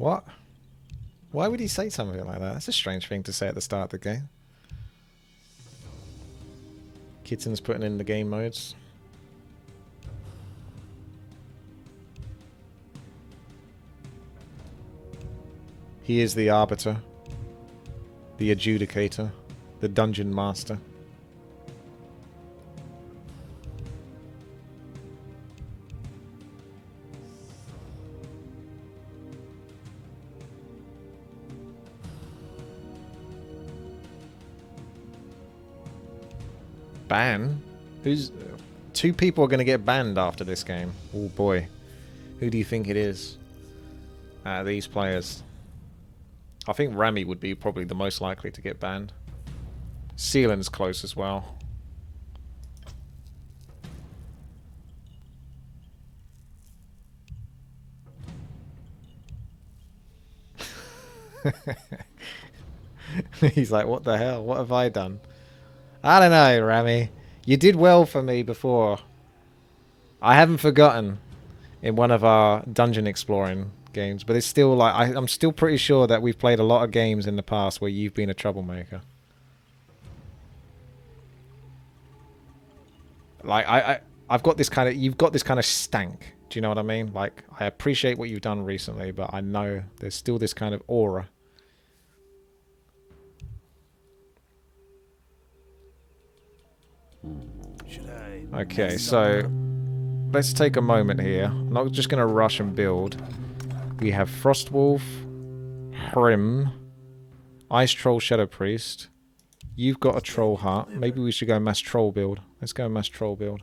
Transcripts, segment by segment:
What? Why would he say something like that? That's a strange thing to say at the start of the game. Kitten's putting in the game modes. He is the arbiter, the adjudicator, the dungeon master. Ban? Who's... Two people are going to get banned after this game. Oh boy. Who do you think it is? Out of these players. I think Rami would be probably the most likely to get banned. Sealand's close as well. He's like, what the hell? What have I done? I don't know, Rami. You did well for me before. I haven't forgotten in one of our dungeon exploring games, but it's still like I'm still pretty sure that we've played a lot of games in the past where you've been a troublemaker. Like I've got this kind of, you've got this kind of stank. Do you know what I mean? Like, I appreciate what you've done recently, but I know there's still this kind of aura. Okay, so let's take a moment here. I'm not just going to rush and build. We have Frostwolf, Hrim, Ice Troll, Shadow Priest. You've got a Troll Heart. Maybe we should go mass Troll build. Let's go mass Troll build.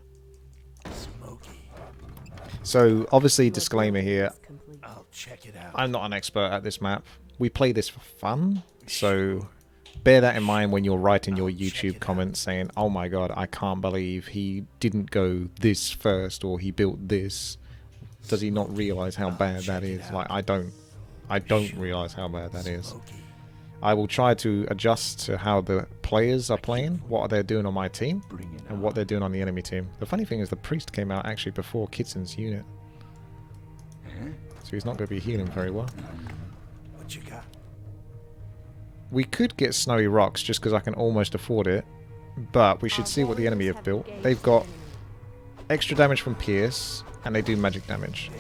So, obviously, disclaimer here. I'm not an expert at this map. We play this for fun, so bear that in mind when you're writing your YouTube comments saying, oh my god, I can't believe he didn't go this first, or he built this. Does he not realise how bad that is? Like, I don't realise how bad that is. I will try to adjust to how the players are playing, what they're doing on my team, and what they're doing on the enemy team. The funny thing is the priest came out actually before Kitsen's unit. So he's not going to be healing very well. What you got? We could get Snowy Rocks just because I can almost afford it, but we should see what the enemy have built. They've got extra damage from Pierce, and they do magic damage.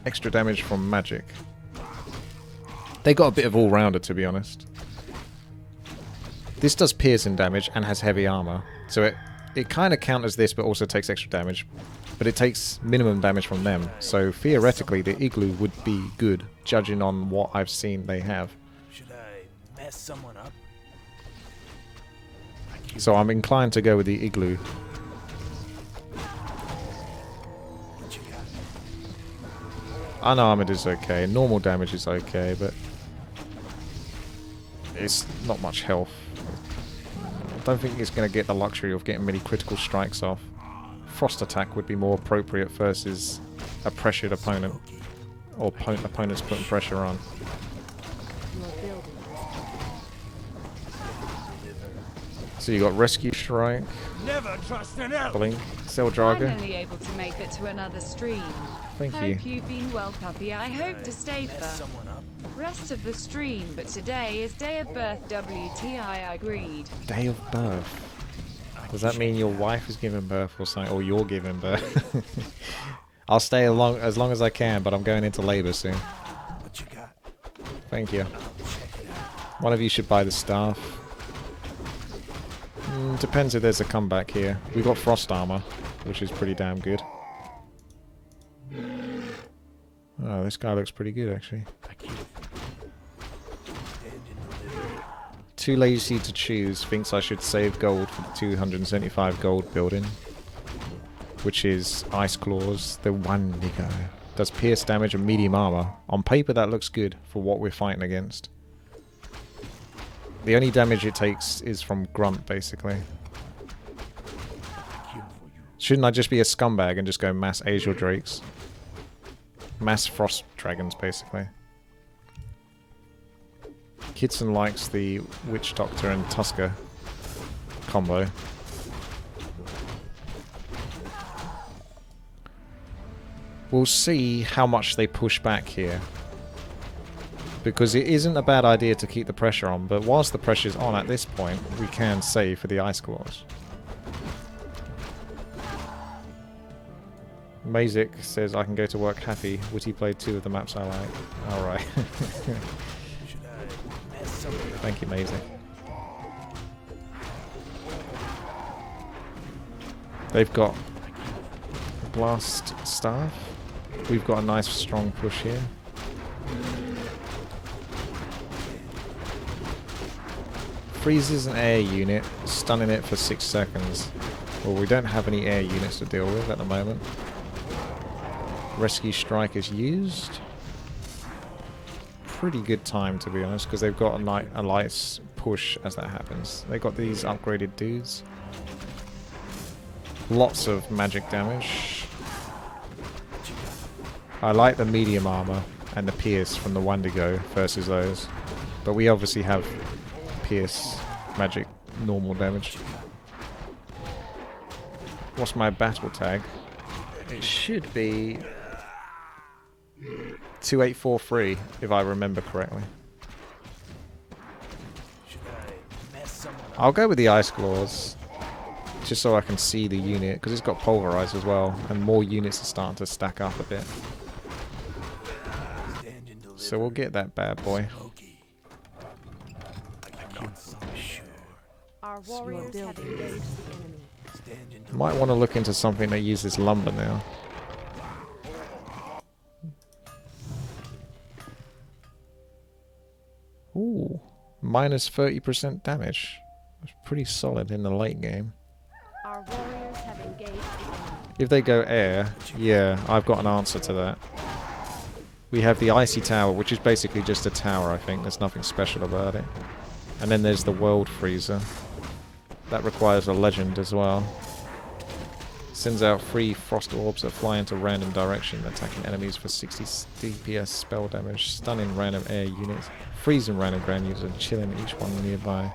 Extra damage from magic. They got a bit of all-rounder, to be honest. This does piercing damage and has heavy armor, so it kind of counters this, but also takes extra damage. But it takes minimum damage from them, so theoretically the Igloo would be good, judging on what I've seen they have. Should I mess someone up? So I'm inclined to go with the Igloo. What you got? Unarmored is okay, normal damage is okay, but it's not much health. I don't think it's going to get the luxury of getting many critical strikes off. Frost attack would be more appropriate versus a pressured opponent, or opponents putting pressure on. So you got Rescue Strike, Never trust an elf. Blink, Cell Dragon. Finally able to make it to another stream. Thank you. Hope you've been well, puppy. I hope to stay Mess for someone up. rest of the stream, but today is day of birth. WTI, I agreed. Day of birth. Does that mean your wife is giving birth or something, or you're giving birth? I'll stay as long as I can, but I'm going into labour soon. What you got? Thank you. One of you should buy the staff. Depends if there's a comeback here. We've got frost armor, which is pretty damn good. Oh, this guy looks pretty good, actually. Too lazy to choose, thinks I should save gold for the 275 gold building. Which is Ice Claws, the one nigga. Does pierce damage and medium armor. On paper that looks good for what we're fighting against. The only damage it takes is from Grunt, basically. Shouldn't I just be a scumbag and just go mass Azure Drakes? Mass Frost Dragons, basically. Kitson likes the Witch Doctor and Tusker combo. We'll see how much they push back here. because it isn't a bad idea to keep the pressure on, but whilst the pressure's on at this point, we can save for the ice claws. Mazik says, I can go to work happy. Witty played 2 of the maps I like. Alright. Thank you, Mazik. They've got blast staff. We've got a nice strong push here. Freezes an air unit, stunning it for 6 seconds. Well, we don't have any air units to deal with at the moment. Rescue strike is used. Pretty good time, to be honest, because they've got a light push as that happens. They've got these upgraded dudes. Lots of magic damage. I like the medium armor and the pierce from the Wendigo versus those. But we obviously have pierce, magic, normal damage. What's my battle tag? It should be 2843, if I remember correctly. I'll go with the Ice Claws, just so I can see the unit, because it's got Pulverize as well, and more units are starting to stack up a bit. So we'll get that bad boy. Our warriors have engaged the enemy. Might want to look into something that uses lumber now. Ooh, minus 30% damage. That's pretty solid in the late game. Our warriors have engaged the enemy. If they go air, yeah, I've got an answer to that. We have the Icy Tower, which is basically just a tower, I think. There's nothing special about it. And then there's the World Freezer. That requires a legend as well. Sends out 3 frost orbs that fly into random direction, attacking enemies for 60 DPS spell damage, stunning random air units, freezing random ground users, and chilling each one nearby.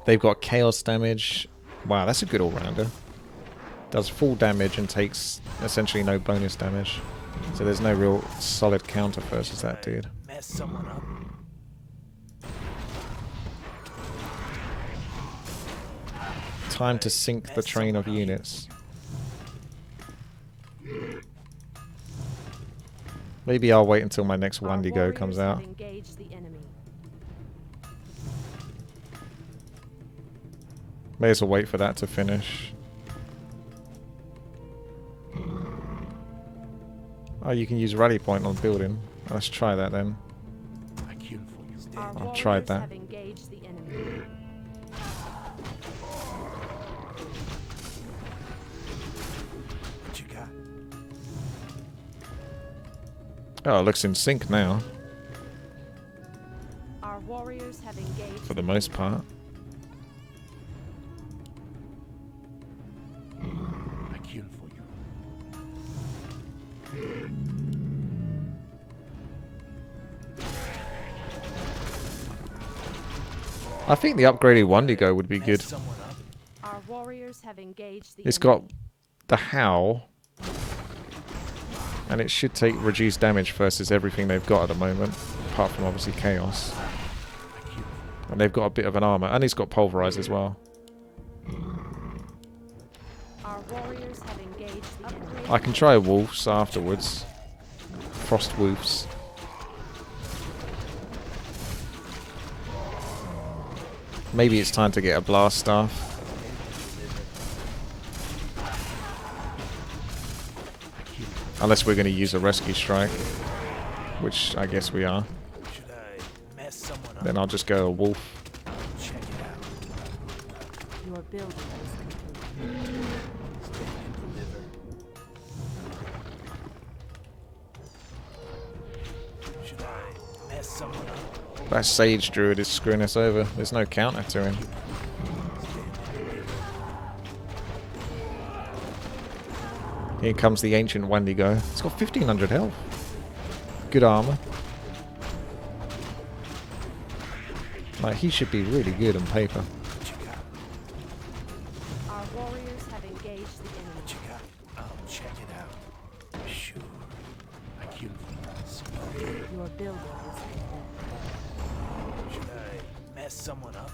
They've got chaos damage. Wow, that's a good all-rounder. Does full damage and takes essentially no bonus damage. So there's no real solid counter versus that dude. Mess someone up. Time to sink the train of units. Maybe I'll wait until my next Wendigo comes out. May as well wait for that to finish. Oh, you can use rally point on building. Let's try that then. I've tried that. Oh, it looks in sync now. Our warriors have engaged for the most part. I think the upgraded Wendigo would be good. Our warriors have engaged the It's got the Howl, and it should take reduced damage versus everything they've got at the moment, apart from obviously Chaos. And they've got a bit of an armor, and it's got Pulverize as well. Our warriors have engaged the enemy. I can try Wolves afterwards. Frost Wolves. Maybe it's time to get a Blast Staff. Unless we're going to use a Rescue Strike. Which I guess we are. Then I'll just go a Wolf. Your building is complete. That Sage Druid is screwing us over. There's no counter to him. Here comes the Ancient Wendigo. It's got 1500 health. Good armor. Like, he should be really good on paper. Our warriors have engaged the enemy. I'll check it out. Sure. I killed Smokey. Your building is complete. Should I mess someone up?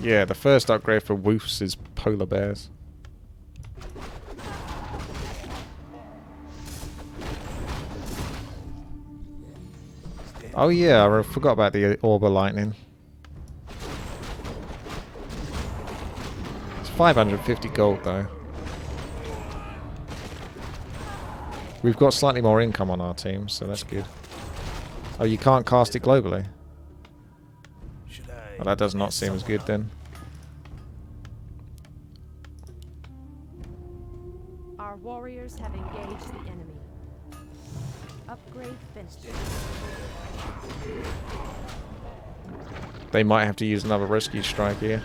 Yeah, the first upgrade for Woofs is polar bears. Oh yeah, I forgot about the Orb of Lightning. It's 550 gold though. We've got slightly more income on our team, so that's good. Oh, you can't cast it globally? Well, that does not seem as good then. Our warriors have engaged the enemy. Upgrade finished. They might have to use another rescue strike here.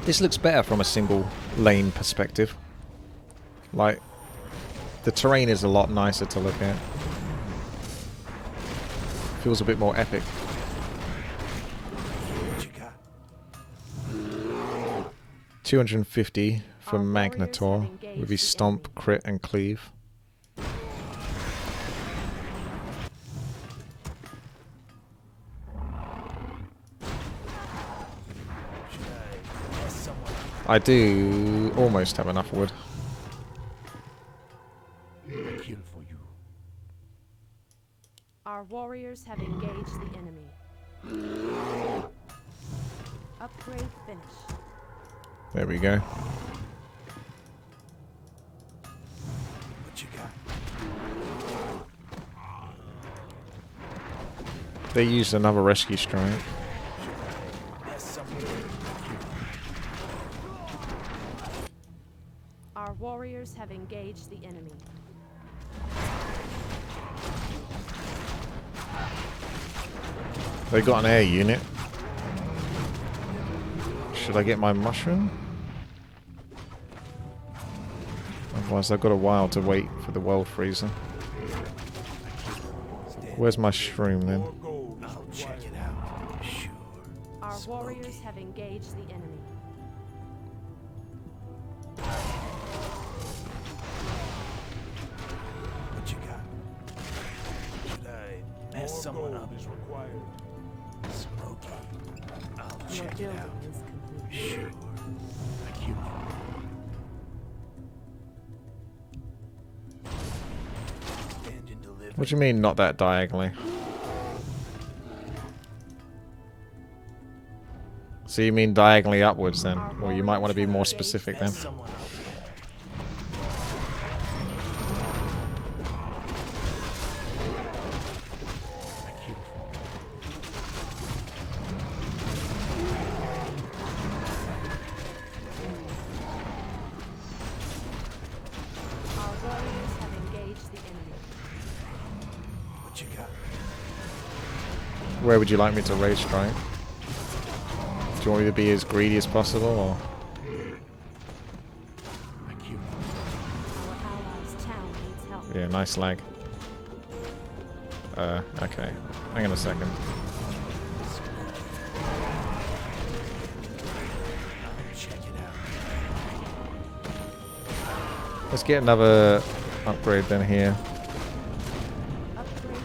This looks better from a single lane perspective. Like, the terrain is a lot nicer to look at. Feels a bit more epic. What you got? 250 from Our warriors Magnetor have engaged with his the Stomp, enemy. Crit and Cleave. Should I mess someone up? I do almost have enough wood. I kill for you. Our warriors have engaged the enemy. Upgrade finished. There we go. What you got? They used another rescue strike. Mess someone up. Our warriors have engaged the enemy. They got an air unit. Should I get my mushroom? Otherwise I've got a while to wait for the world freezer. Where's my shroom then? I'll check it out. Sure. Our warriors have engaged the enemy. What you got? Should I mess someone up? Smokey. I'll Your check it building out. is complete. Sure. I killed you. Stand and deliver. What do you mean not that diagonally? So you mean diagonally upwards then? Or you might want to be more specific then. Mess someone up. I killed you. Our warriors have engaged the enemy. What you got? Where would you like me to raise strike? Do you want me to be as greedy as possible or? I killed you. Our allies' town needs help. Yeah, nice lag. Okay. Hang on a second. Check it out. Let's get another upgrade then here. Upgrade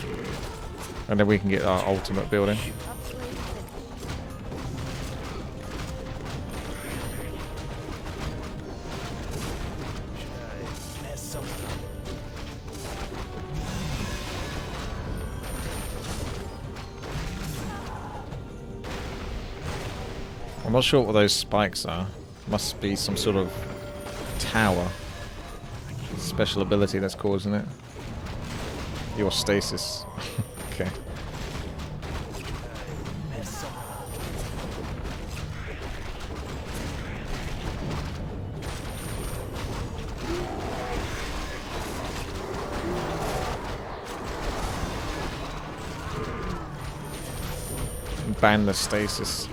finished. And then we can get our ultimate building. Upgrade finished. Should I mess someone up? I'm not sure what those spikes are. Must be some sort of tower. Special ability that's causing it. Your stasis. Okay. Mess someone up. Ban the stasis.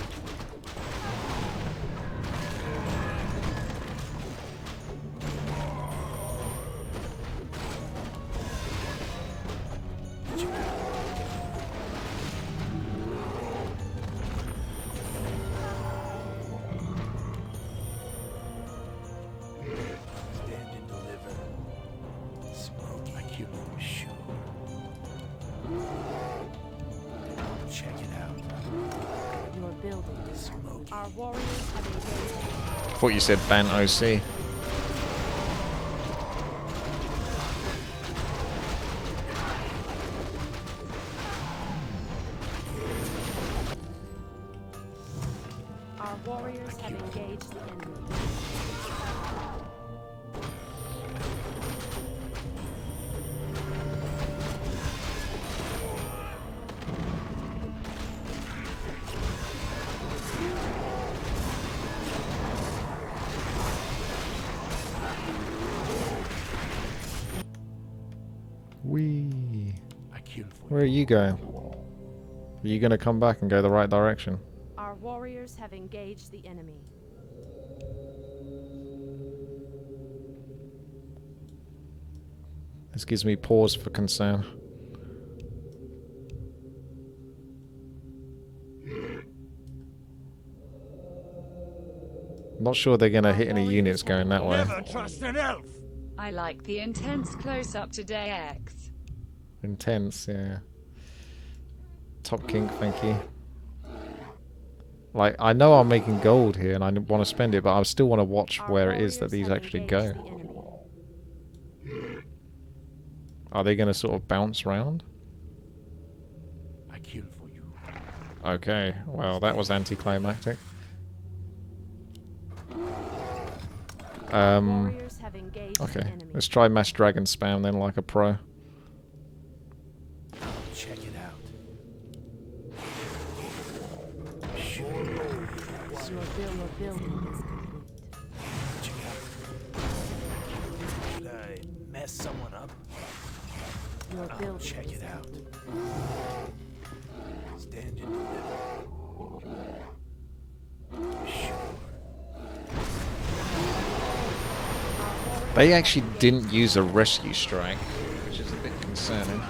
check it out. Your building is smoking. Our warriors have engaged. Thought you said ban OC. Our warriors have engaged the enemy. Whee. I killed for Where are you going? Are you going to come back and go the right direction? Our warriors have engaged the enemy. This gives me pause for concern. Not sure they're going to hit any units going that way. Never trust an elf. I like the intense close-up today, X. Intense, yeah. Top kink, thank you. Like, I know I'm making gold here and I want to spend it, but I still want to watch Our where it is that warriors these have actually engaged go. the enemy. Are they going to sort of bounce round? I killed for you. Okay, well, that was anticlimactic. Warriors have engaged the Okay, enemy. let's try mass dragon spam then like a pro. Check it out. Your building is complete. Check it out. Should I mess someone up? Your building Check is it out. complete. Stand and deliver. Sure. They actually didn't use a rescue strike, which is a bit concerning.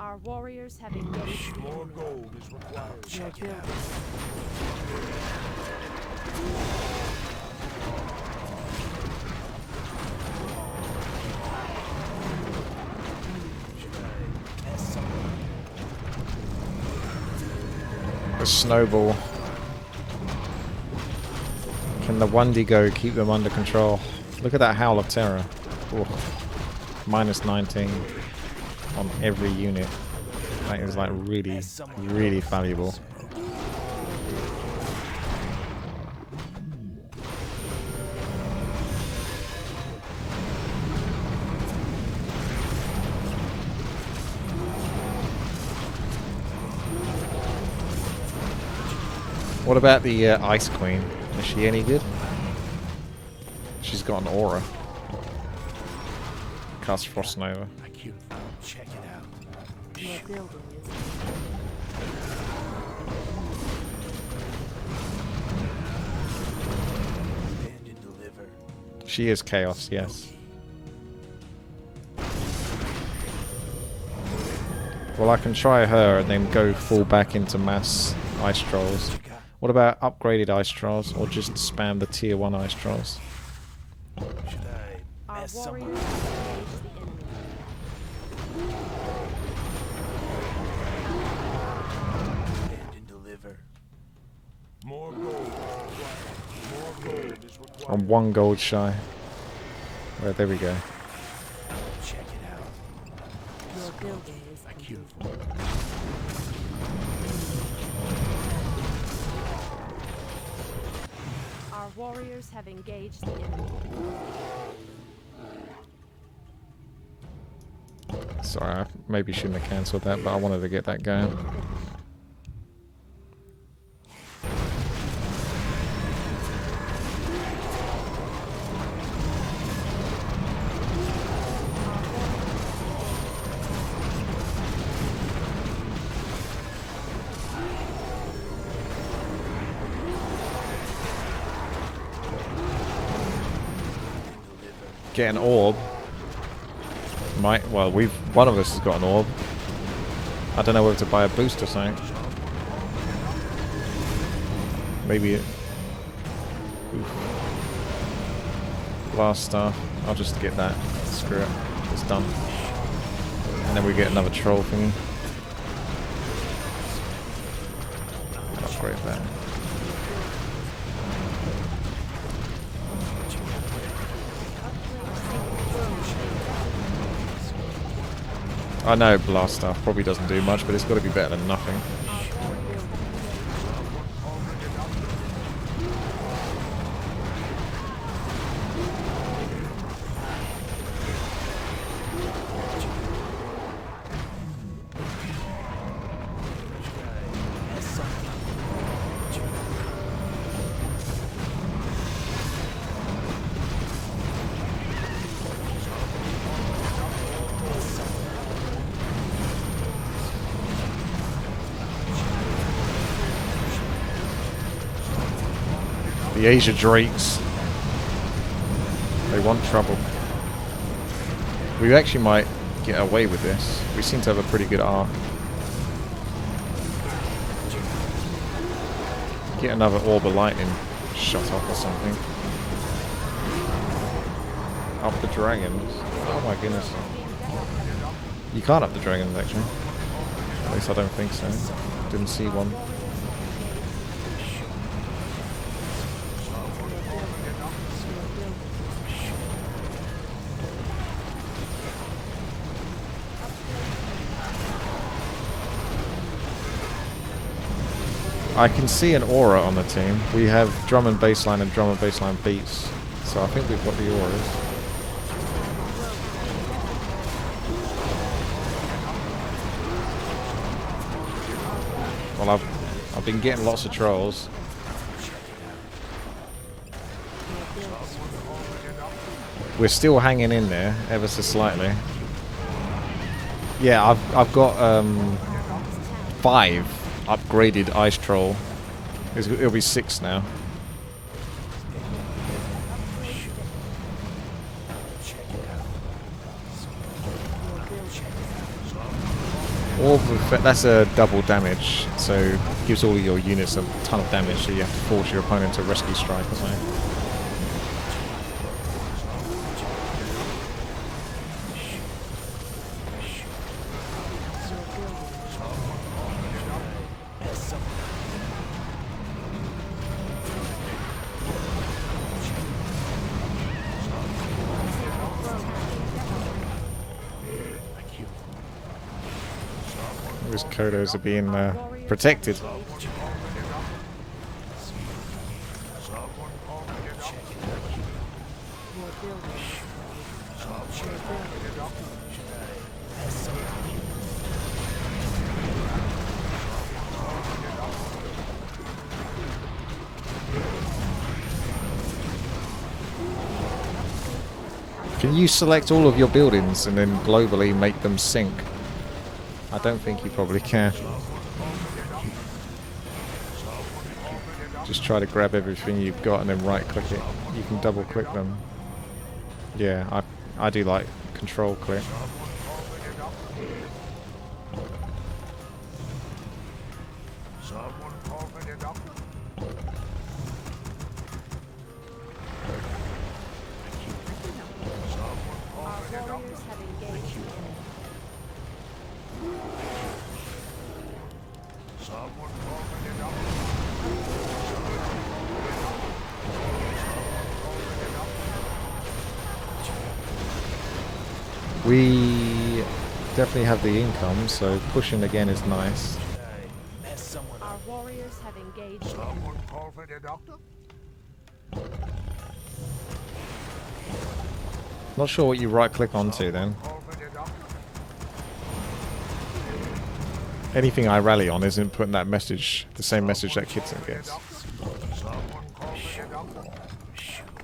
Our warriors have engaged the More enemy. gold is required. Your Check it building out. is Should I mess someone up? The snowball. Can the Wendigo keep them under control? Look at that Howl of Terror. Ooh. Minus 19 on every unit. That is like really, really valuable. What about the Ice Queen? Is she any good? She's got an aura. Cast Frost Nova. I killed for you. Check it out. your building is Stand and deliver. She is chaos, yes. Well, I can try her and then go full back into mass ice trolls. What about upgraded ice trolls, or just spam the tier 1 ice trolls? Should I our mess warriors someone up? have engaged the enemy. Stand and deliver. More gold. More gold is required. I'm 1 gold shy. Well, there we go. Check it out. Your building is I complete. killed for you. Our warriors have engaged the enemy. Sorry, I maybe shouldn't have cancelled that, but I wanted to get that going. Get an orb. Might, well, one of us has got an orb. I don't know whether to buy a boost or something. Maybe it... Oof. Blast staff. I'll just get that. Screw it. It's done. And then we get another troll thingy. Upgrade that. I know blast staff probably doesn't do much, but it's got to be better than nothing. The Asia Drakes. They want trouble. We actually might get away with this. We seem to have a pretty good arc. Get another orb of lightning shot off or something. Up the dragons. Oh my goodness. You can't up the dragons actually. At least I don't think so. Didn't see one. I can see an aura on the team. We have drum and bassline and drum and bassline beats. So I think we've got the auras. Well, I've been getting lots of trolls. We're still hanging in there, ever so slightly. Yeah, I've got 5 upgraded ice troll. It'll be 6 now. That's a double damage, so gives all your units a ton of damage, so you have to force your opponent to rescue strike or something. Those Kodos are being protected. Can you select all of your buildings and then globally make them sync? I don't think you probably can. Just try to grab everything you've got and then right click it. You can double click them. Yeah, I do like control click. We definitely have the income, so pushing again is nice. Our warriors have engaged. Not sure what you right click onto then. Anything I rally on isn't putting that message, the same message that Kitson gets.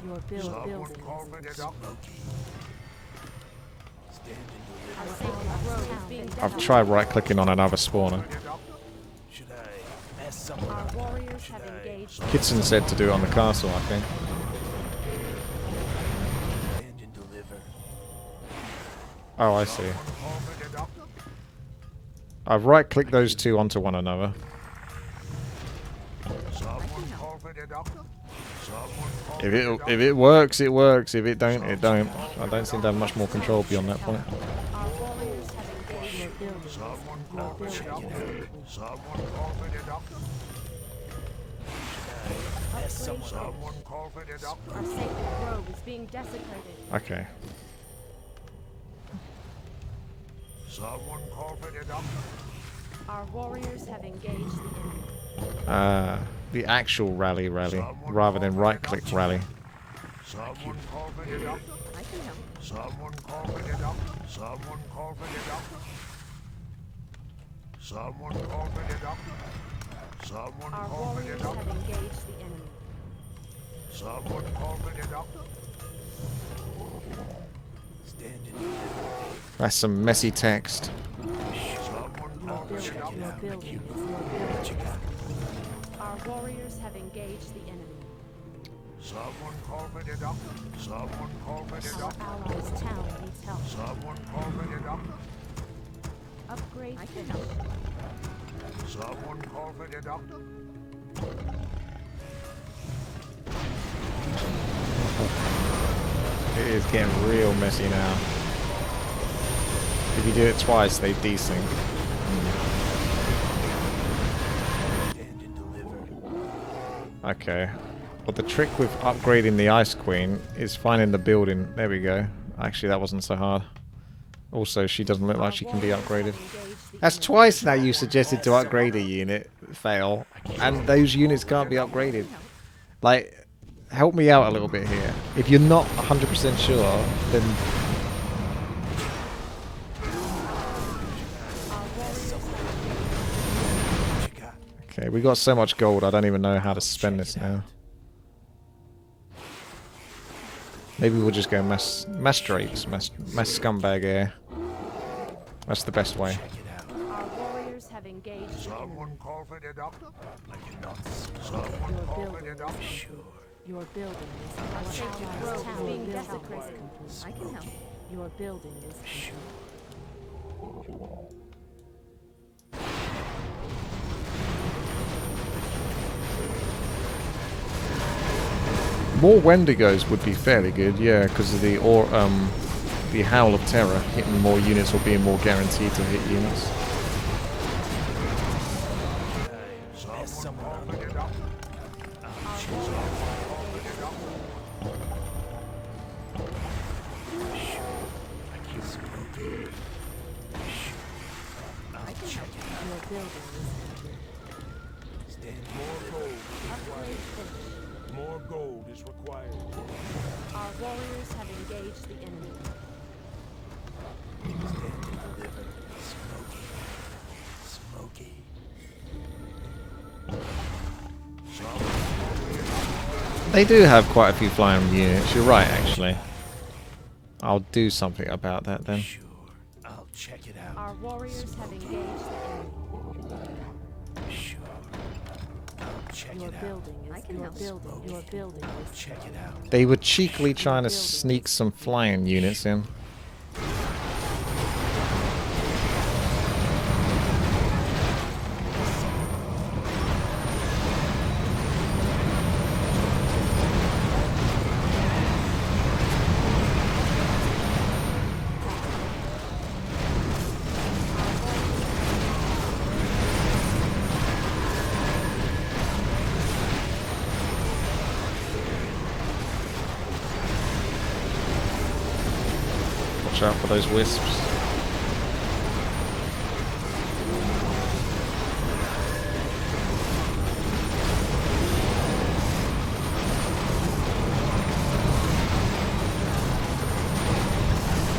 Your building. I've tried right clicking on another spawner. Our warriors have engaged. Kitson said to do it on the castle, I think. Oh, I see. I've right-clicked those two onto one another. If it works, it works. If it don't, it don't. I don't seem to have much more control beyond that point. Our warriors have engaged your buildings. Your building. Our sacred grove is being desecrated. Okay. Someone call for the doctor. Our warriors have engaged the enemy. The actual rally rather than right-click rally. Someone call for the doctor. I can help. Someone call for the doctor. Someone call for the doctor. Someone call for the doctor. Someone Our call for the warriors doctor. have engaged the enemy. Someone call for the doctor. That's some messy text. Someone call for the doctor. Your building is your building. Our warriors have engaged the enemy. Someone call for the doctor. Someone call for the Our doctor. allies' town needs help. Someone call for the doctor. Upgrade finished. Someone call for the doctor. It is getting real messy now. If you do it twice, they desync. Okay. Well, the trick with upgrading the Ice Queen is finding the building. There we go. Actually, that wasn't so hard. Also, she doesn't look like she can be upgraded. That's twice now you suggested to upgrade a unit. Fail. And those units can't be upgraded. Like, help me out a little bit here. If you're not 100% sure, then... Okay, we got so much gold, I don't even know how to spend this now. Maybe we'll just go mass drapes, mass scumbag air. That's the best way. Our warriors have engaged the enemy. Someone call for the doctor. Your building is Your building is our sacred grove is being desecrated. I can help. Your building is More Wendigos would be fairly good, yeah, because of the Howl of Terror, hitting more units or being more guaranteed to hit units. More gold is required. Our warriors have engaged the enemy. Smoky. They do have quite a few flying units, you're right actually. I'll do something about that then. Sure, I'll check it out. Our warriors have engaged the enemy. Sure, I'll check Your it out. building is your building is Check it out. They were cheekily trying to sneak some flying units in. Watch out for those wisps.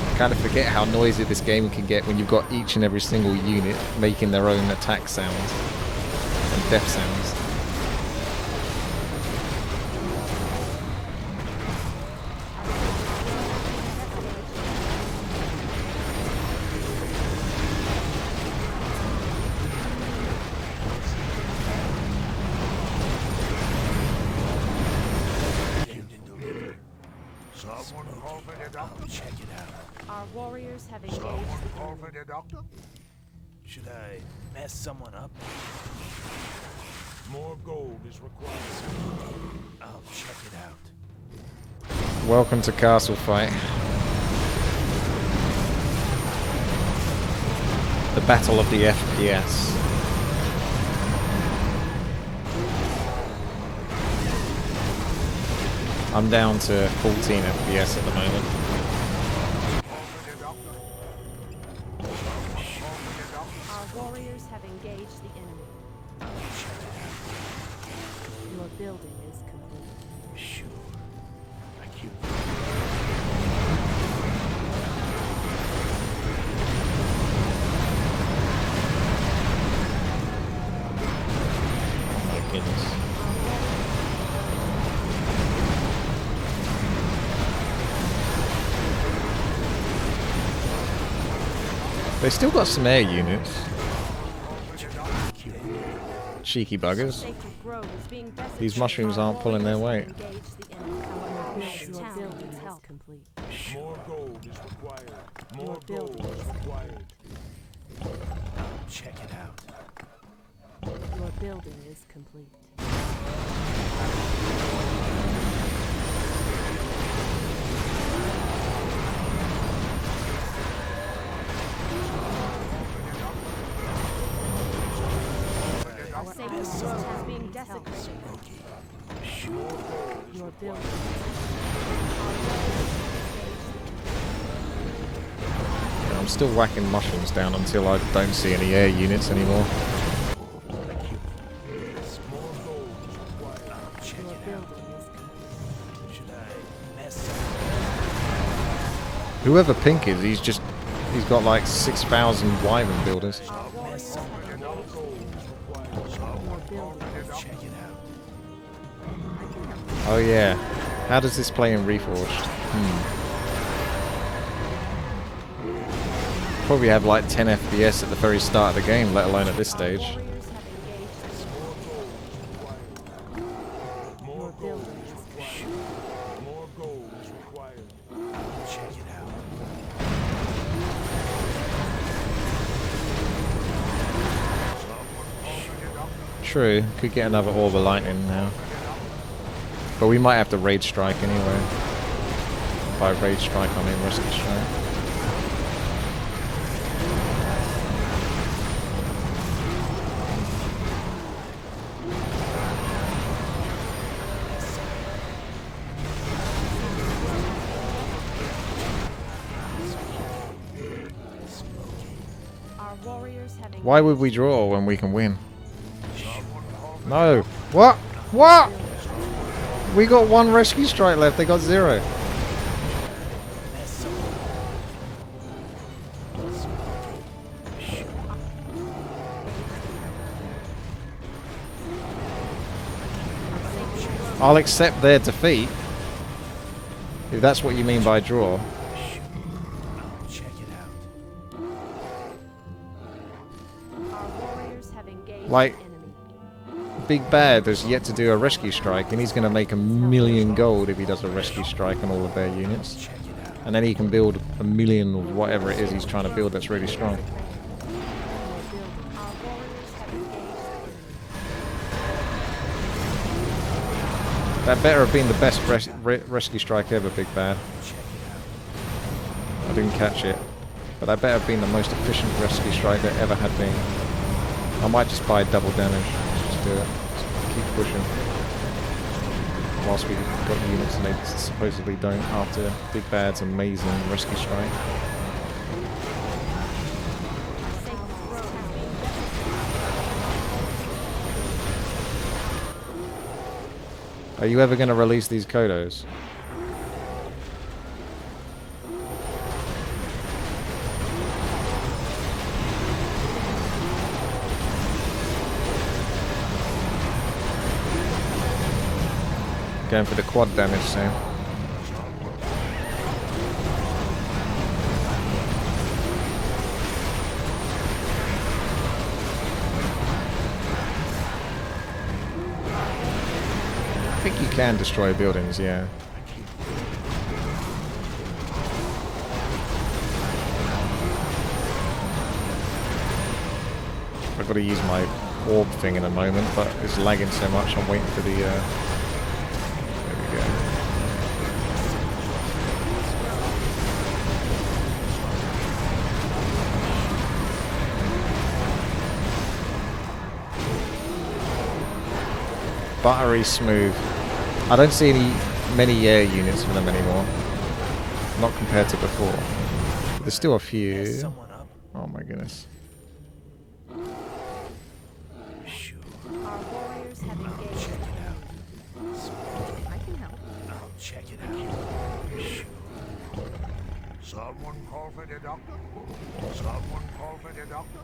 I kind of forget how noisy this game can get when you've got each and every single unit making their own attack sounds and death sounds. Someone call for the doctor. Check it out. Our warriors have engaged Someone the call enemy. for the doctor. Should I mess someone up? More gold is required. I'll check it out. Welcome to Castle Fight. The battle of the FPS. I'm down to 14 FPS at the moment. Our warriors have engaged the enemy. Your building is complete. Sure. Thank you. Oh my goodness. They still got some air units. Cheeky buggers. Sacred Grove is being desecrated. These mushrooms aren't pulling their weight. Engage the enemy. Your building is complete. More gold is required. More Your gold building is is required. Check it out. Your building is complete. Our sacred grove is being desecrated. Your building I'm still whacking mushrooms down until I don't see any air units anymore. Check your it out. building is complete. Should I mess someone Whoever Pink is, he's got like 6,000 Wyvern builders. Our warriors have engaged the enemy. Your building is up? Check it out. Oh yeah. How does this play in Reforged? Probably have like 10 FPS at the very start of the game, let alone at this stage. warriors have engaged the enemy. Your building is complete. More gold is required. Check it out. True, could get another Orb of Lightning now. But we might have to Raid Strike anyway. By Raid Strike I mean Rescue Strike. Our warriors have engaged. Why would we draw when we can win? No. What? What? We got one Rescue Strike left, they got 0. I'll accept their defeat. If that's what you mean by draw. Check it out. Our warriors have engaged Like- the enemy. Big Bad has yet to do a Rescue Strike, and he's going to make 1,000,000 gold if he does a Rescue Strike on all of their units. Check it out. And then he can build 1,000,000 of whatever it is he's trying to build that's really strong. Your building. Our warriors have engaged the enemy. That better have been the best Rescue Strike ever, Big Bad. I didn't catch it. But that better have been the most efficient Rescue Strike that ever had been. I might just buy double damage. Just do it. Just keep pushing. Whilst we got units and they supposedly don't after Big Bad's amazing Rescue Strike. Sacred Grove is being desecrated. Are you ever going to release these Kodos? Going for the quad damage soon. I think you can destroy buildings, yeah. got to use my orb thing in a moment, but it's lagging so much. I'm waiting for the. There we go. Buttery smooth. I don't see many air units for them anymore. Not compared to before. There's still a few. Oh my goodness. Our warriors have engaged. I can help. I'll check it out. Someone call for the doctor? Someone call for the doctor?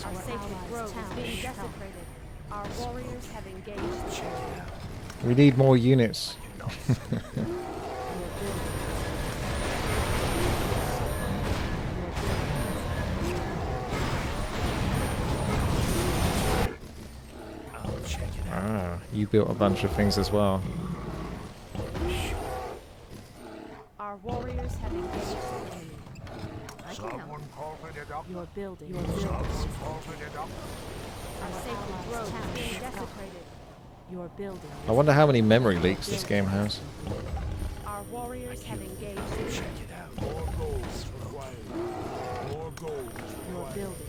Our sacred grove is being desecrated. Our warriors have engaged. Check it out. We need more units. I'll check it out. Ah, you built a bunch of things as well. Our warriors have engaged the enemy. I can help. Someone call for the doctor? Your building. Someone call for the doctor? Our sacred grove is being desecrated. Your building. I wonder how many memory leaks this game has. Our warriors have engaged. Check it out. More gold required. More gold Your required. building.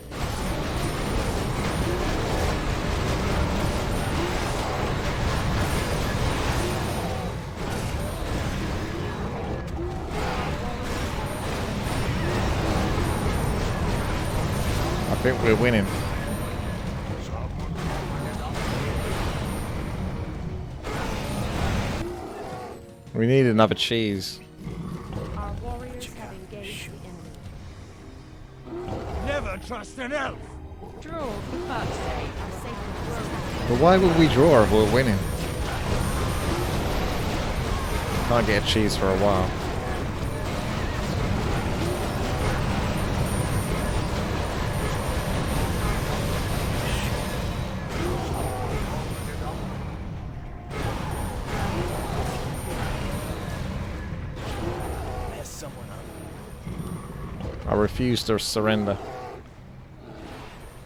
I think we're winning. We need another cheese. Our warriors have engaged the enemy. Never trust an elf. Draw, for fuck's sake. Our sacred grove. But why would we draw if we're winning? Can't get a cheese for a while. Mess someone up. I refuse to surrender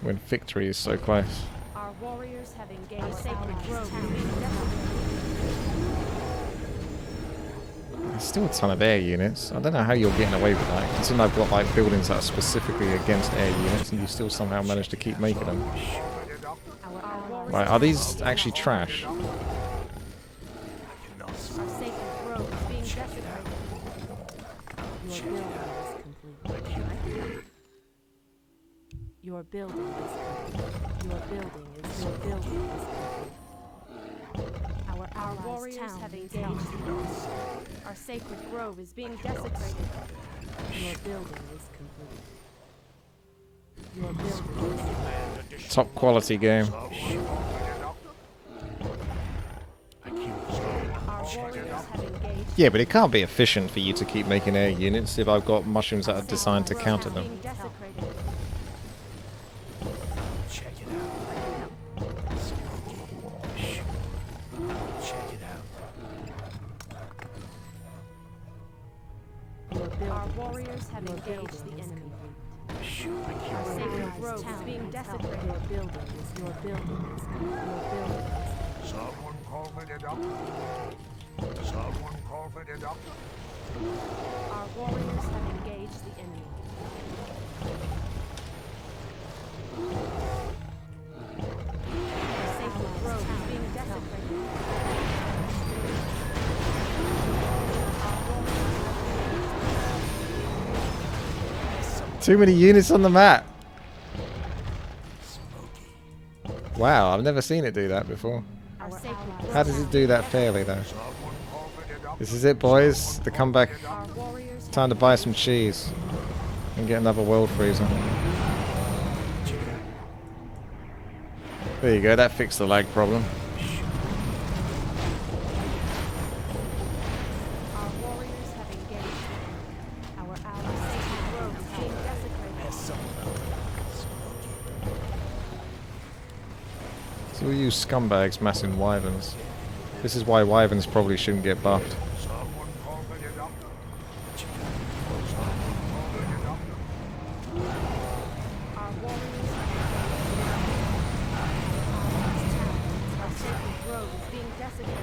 when victory is so close. Our warriors have engaged. Our sacred grove is being desecrated. There's still a ton of air units. I don't know how you're getting away with that, considering I've got like buildings that are specifically against air units and you still somehow manage to keep making them. Our warriors Right, are these actually trash? Our sacred grove is being desecrated. Your building is complete. Your building is complete. Your building is complete. Our warriors have engaged. Our sacred grove is being desecrated. Your building is complete. Your building is Top quality game. Our warriors have engaged. Yeah, but it can't be efficient for you to keep making air units if I've got mushrooms that are designed to counter them. Being desecrated. Check it out. Check it out. Our warriors have engaged the enemy. Our sacred grove is being desecrated. Your building is your building is your building. Someone call for the doctor? Someone call for the doctor? Our warriors have engaged the enemy. Our sacred grove is being desecrated. Too many units on the map. Wow, I've never seen it do that before. Our sacred grove. How does it do that fairly though? Someone call for the doctor? This is it, boys. The comeback. Our warriors Time to buy some cheese and get another world freezer. There you go. That fixed the lag problem. Our warriors have engaged. Our allies' sacred grove is being desecrated. Mess someone up. So we use scumbags massing wyverns. This is why wyverns probably shouldn't get buffed. Someone call for the doctor? Someone call for the doctor? Our warriors have engaged. being desecrated.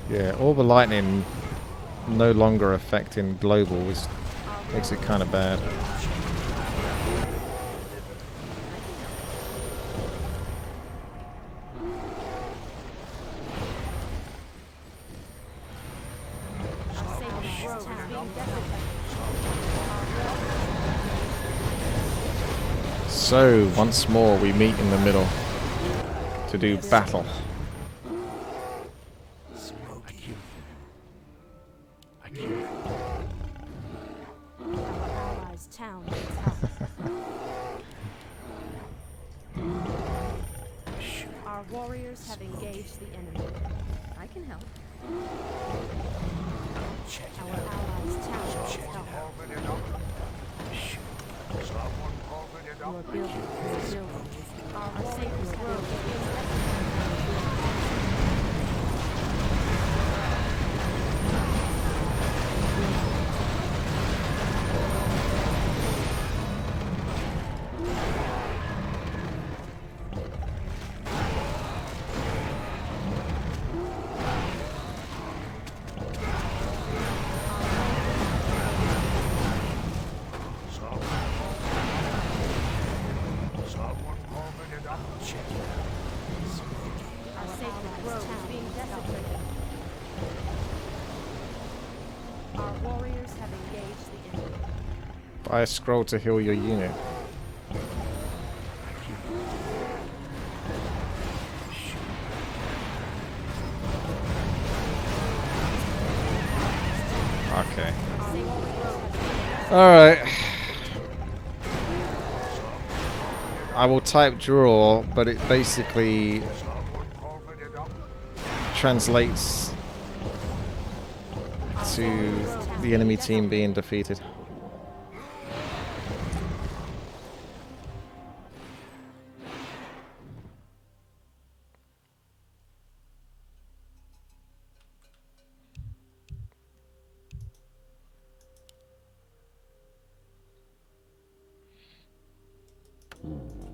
Yeah, Orb of Lightning no longer affecting global makes it kind of bad. Our sacred grove is being desecrated. So, once more we meet in the middle to do battle. Our allies' town needs help. Our warriors have engaged the enemy. I can help. Our allies' town needs help. Someone called it Your up. building is our sacred grove is being desecrated. Someone called it up. Our sacred grove is being desecrated. Our warriors have engaged the enemy. Buy a scroll to heal your unit. Okay. Our sacred grove has been Alright. I will type draw, but it basically translates to the enemy team being defeated.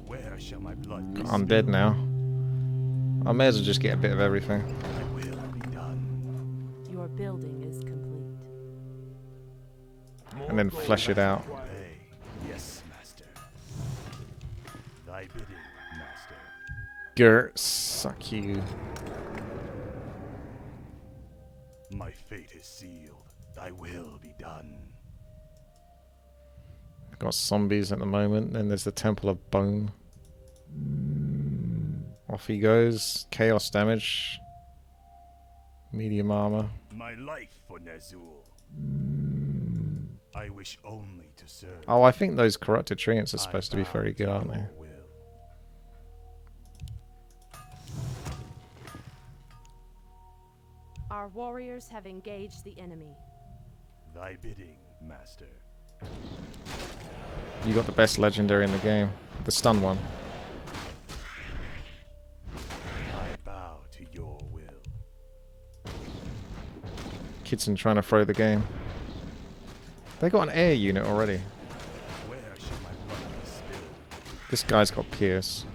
Where shall my blood be I'm dead now. I may as well just get a bit of everything. I will be done. Your building is complete. And then flesh it out. Hey, yes, master. Thy bidding, master. Gert, suck you. My fate is sealed. Thy will be done. Got zombies at the moment. Then there's the Temple of Bone. Off he goes. Chaos damage. Medium armor. My life for Nazul. I wish only to serve. Oh, I think those corrupted treants are supposed to be very good, aren't they? Will. Our warriors have engaged the enemy. Thy bidding, master. You got the best legendary in the game. The stun one. I bow to your will. Kitson trying to throw the game. They got an air unit already. Where shall my blood be spilled? This guy's got Pierce.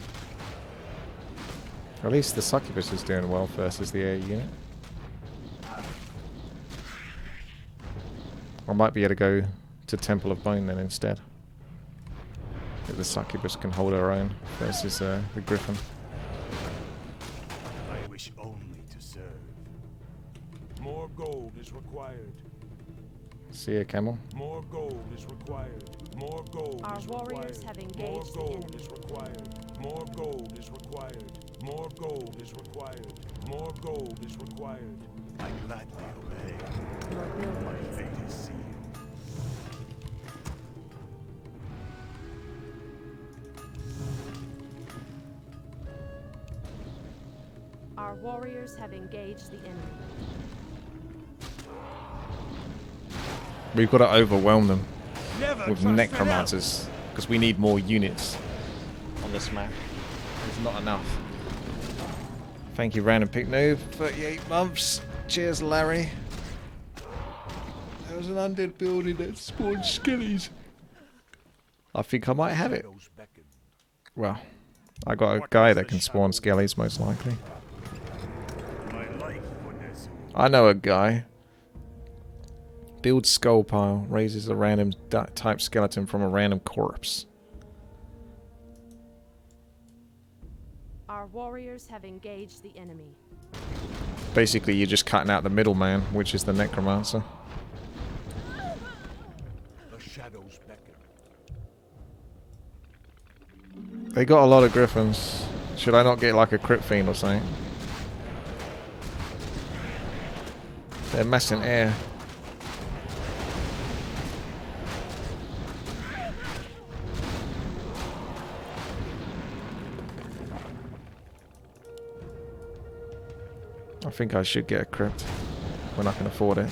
At least the succubus is doing well versus the air unit. I might be able to go to Temple of Bone then instead. If the succubus can hold her own versus the griffin. I wish only to serve. More gold is required. See ya, camel. More gold is required. More gold Our is warriors required. have More engaged the gold enemy. is required. More gold is required. More gold is required. More gold is required. I gladly obey. Your building My is fate is sealed. Our warriors have engaged the enemy. We've got to overwhelm them Never with trust necromancers because we need more units on this map. There's not enough. Thank you, Random Pick Noob. 38 months. Cheers, Larry. There was an undead building that spawned skillies. I think I might have it. Shadows beckon. Well, I got a guy that can spawn skellies, most likely. I know a guy. Builds skull pile. Raises a random type skeleton from a random corpse. Our warriors have engaged the enemy. Basically, you're just cutting out the middleman, which is the necromancer. The shadows beckon. They got a lot of griffins. Should I not get like a crypt fiend or something? They're messing air. I think I should get a crypt when I can afford it.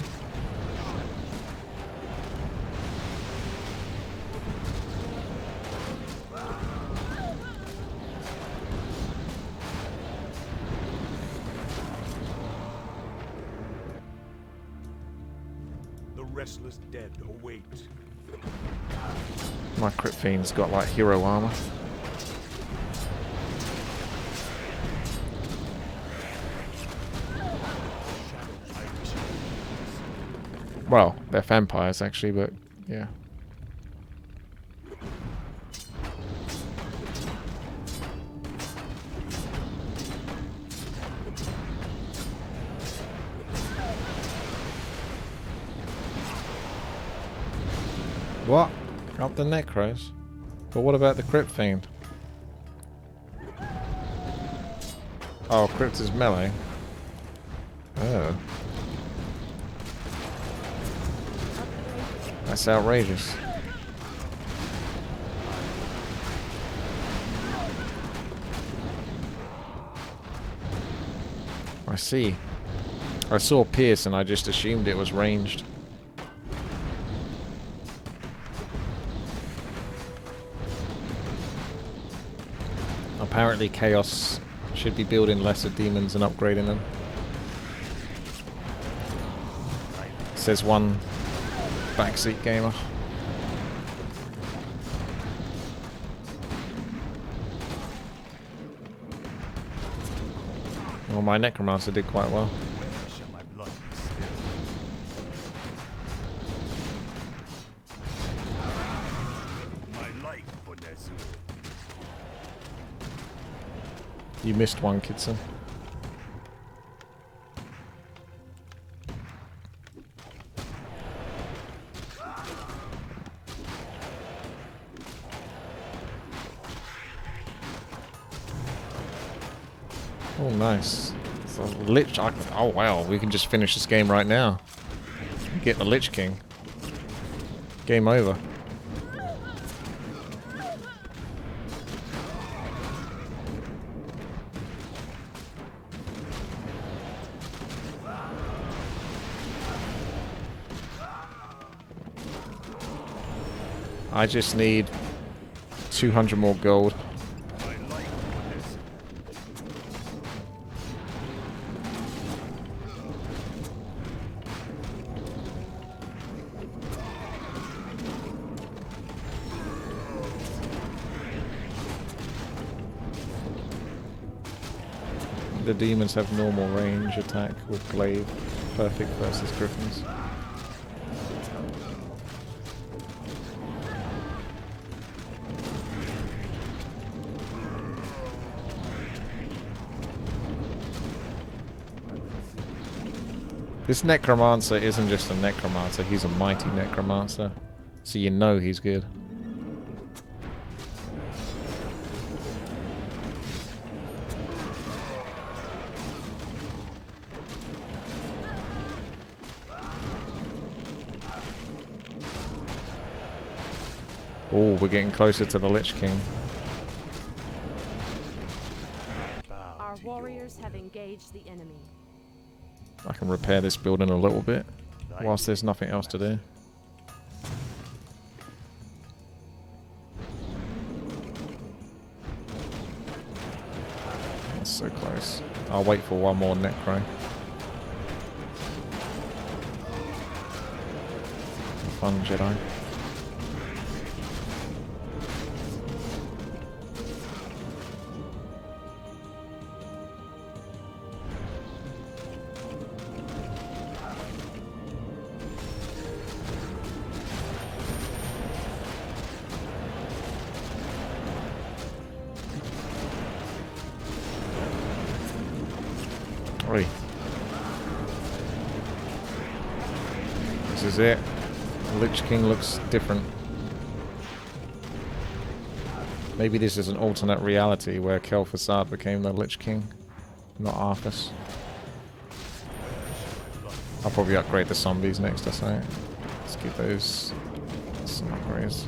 The restless dead await. My crypt fiend's got like hero armor. Well, they're vampires actually, but yeah. What? Up the necros? But what about the crypt fiend? Oh, crypt is melee. Oh. That's outrageous. I see. I saw Pierce and I just assumed it was ranged. Apparently Chaos should be building lesser demons and upgrading them. Says one backseat gamer. Well, my Necromancer did quite well. You missed one, Kidson. Oh, nice. So Lich. Oh, wow. We can just finish this game right now. Get the Lich King. Game over. I just need 200 more gold. The demons have normal range attack with glaive. Perfect versus griffins. This Necromancer isn't just a Necromancer, he's a mighty Necromancer. So you know he's good. Oh, we're getting closer to the Lich King. Our warriors have engaged the enemy. I can repair this building a little bit, whilst there's nothing else to do. That's so close. I'll wait for one more Necro. Fun Jedi. Oi. This is it. The Lich King looks different. Maybe this is an alternate reality where Kel'Thuzad became the Lich King, not Arthas. I'll probably upgrade the zombies next, I say. Let's get those some upgrades.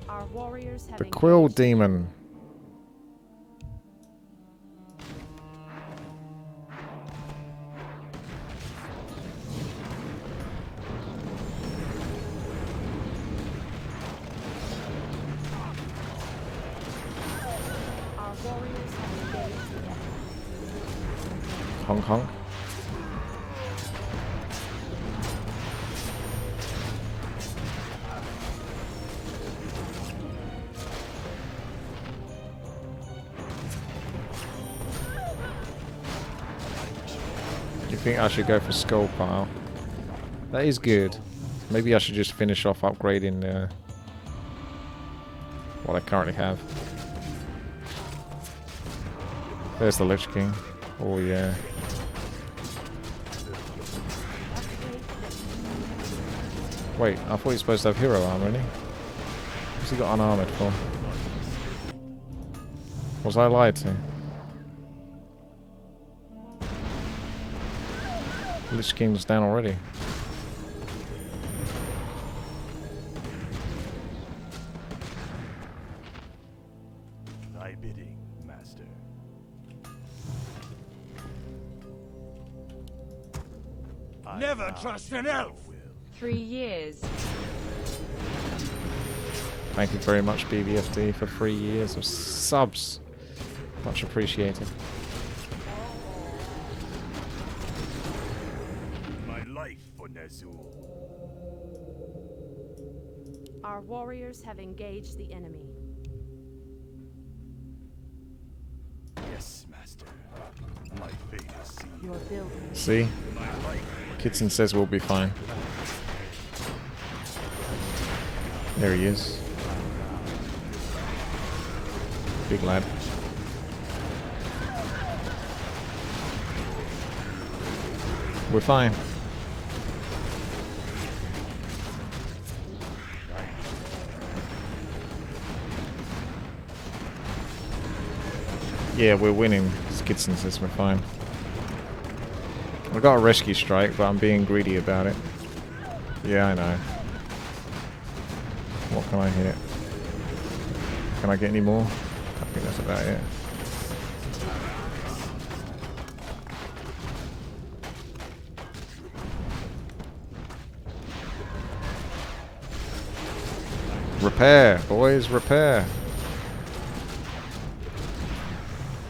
Our warriors have The Quill engaged- Demon. Our warriors have engaged the enemy. Honk honk. You think I should go for Skull Pile? That is good. Maybe I should just finish off upgrading what I currently have. There's the Lich King. Oh yeah. Wait, I thought he was supposed to have hero armor, isn't he? What's he got unarmored for? Was I lied to? Lich King's down already. Thy bidding, master. Never trust an elf! 3 years. Thank you very much, BBFD, for 3 years of subs. Much appreciated. My life for Nezul. Our warriors have engaged the enemy. Yes, master. My fate is sealed. Your building. See? Kitson says we'll be fine. There he is. Big lad. We're fine. Yeah, we're winning. Skidson says we're fine. I got a rescue strike, but I'm being greedy about it. Yeah, I know. What can I hit? Can I get any more? I think that's about it. Repair, boys, repair.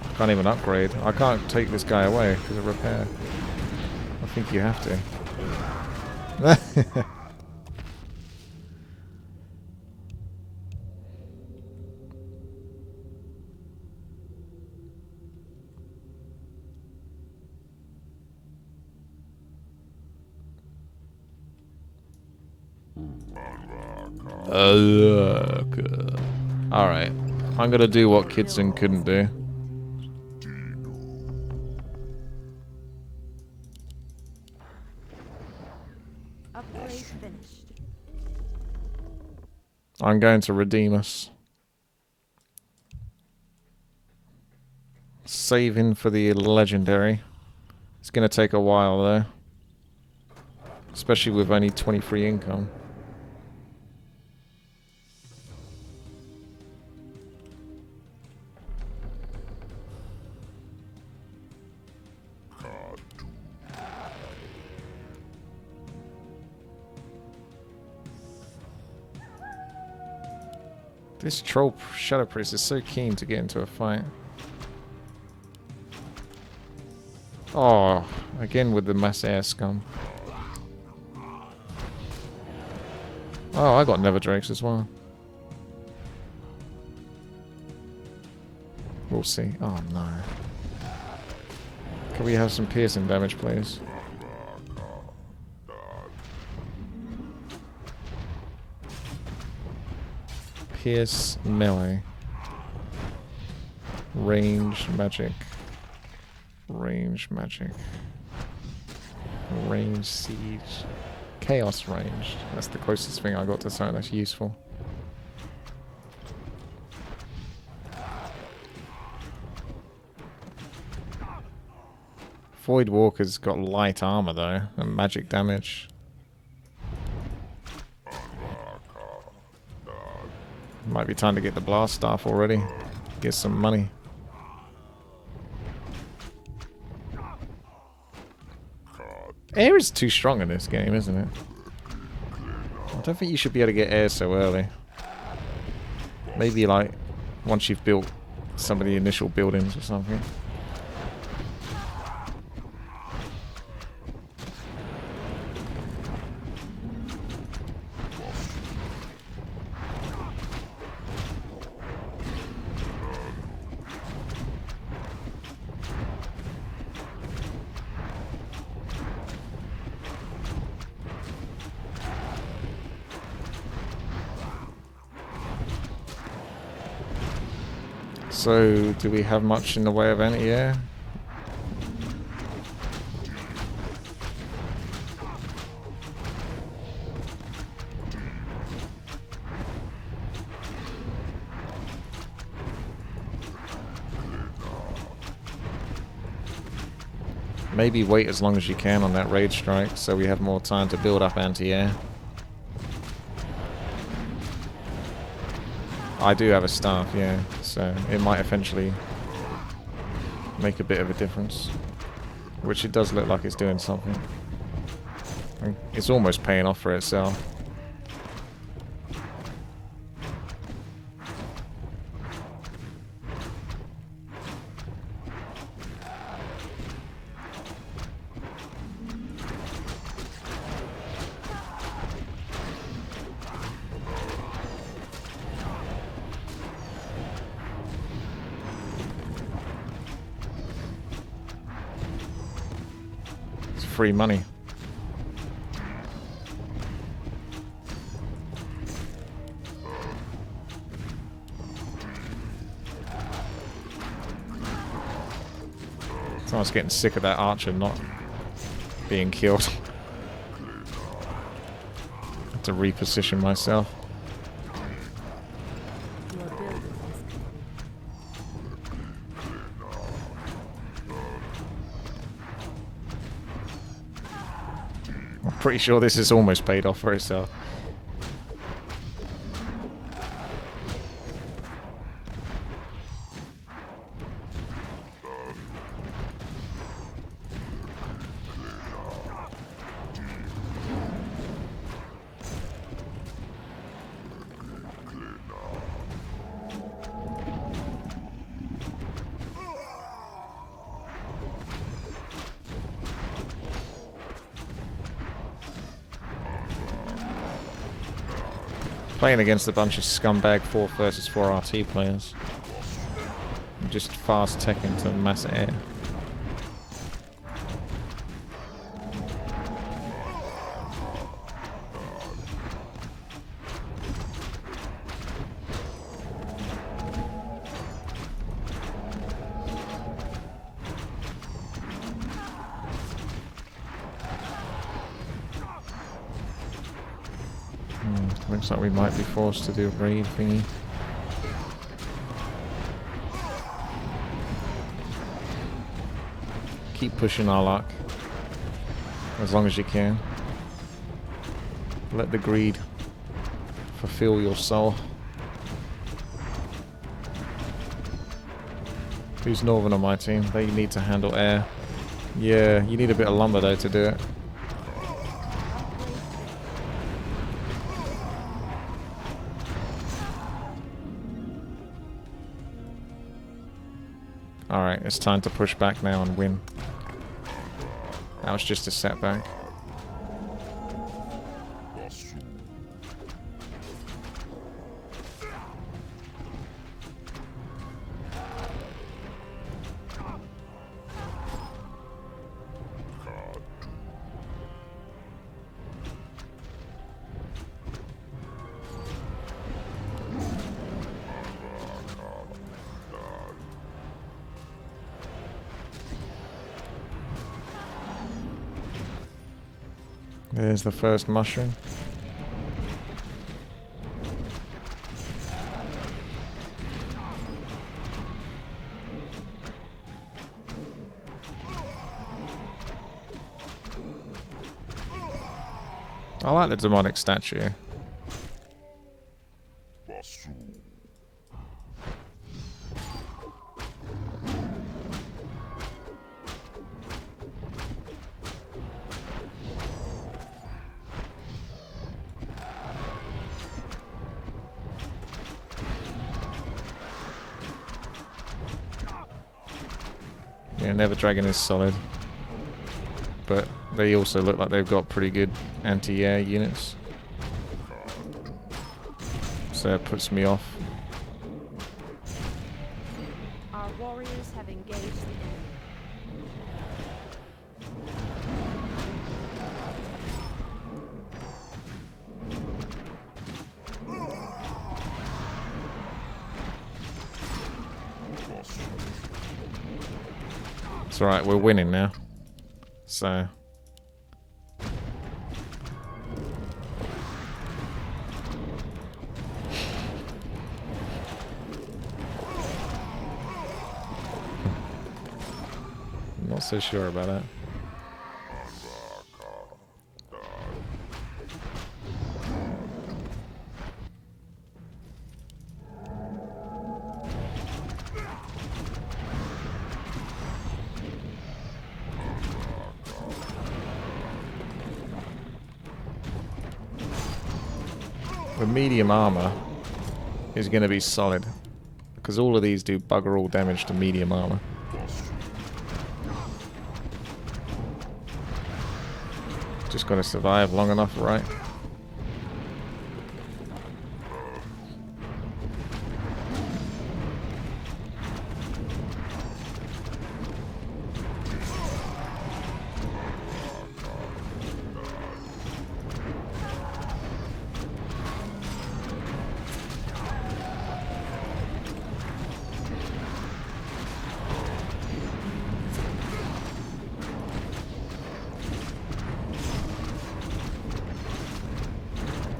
I can't even upgrade. I can't take this guy away because of repair. I think you have to. Alright. I'm gonna do what Kidson couldn't do. Upgrade finished. I'm going to redeem us. Saving for the legendary. It's gonna take a while though. Especially with only 23 income. This troll Shadow Priest is so keen to get into a fight. Oh, again with the mass air scum. Oh, I got Nether Drakes as well. We'll see. Oh no. Can we have some piercing damage, please? Pierce melee. Range magic. Range magic. Range siege. Chaos range. That's the closest thing I got to something that's useful. Void Walker's got light armor though, and magic damage. Might be time to get the blast staff already. Get some money. Air is too strong in this game, isn't it? I don't think you should be able to get air so early. Maybe like once you've built some of the initial buildings or something. So, do we have much in the way of anti-air? Maybe wait as long as you can on that raid strike so we have more time to build up anti-air. I do have a staff, yeah, so it might eventually make a bit of a difference. Which it does look like it's doing something. It's almost paying off for itself. Free money. I was getting sick of that archer not being killed. Have to reposition myself. Pretty sure this is almost paid off for itself. Playing against a bunch of scumbag 4 versus 4 RT players. Just fast tech into mass air. Looks like we might be forced to do a raid thingy. Keep pushing our luck. As long as you can. Let the greed fulfill your soul. Who's northern on my team? They need to handle air. Yeah, you need a bit of lumber though to do it. Alright, it's time to push back now and win. That was just a setback. There's the first mushroom. I like the demonic statue. Yeah, Nether Dragon is solid. But they also look like they've got pretty good anti-air units. So that puts me off. Our warriors have engaged the enemy. It's alright, we're winning now. So... I'm not so sure about that. The medium armor is going to be solid, because all of these do bugger all damage to medium armor. Just got to survive long enough, right?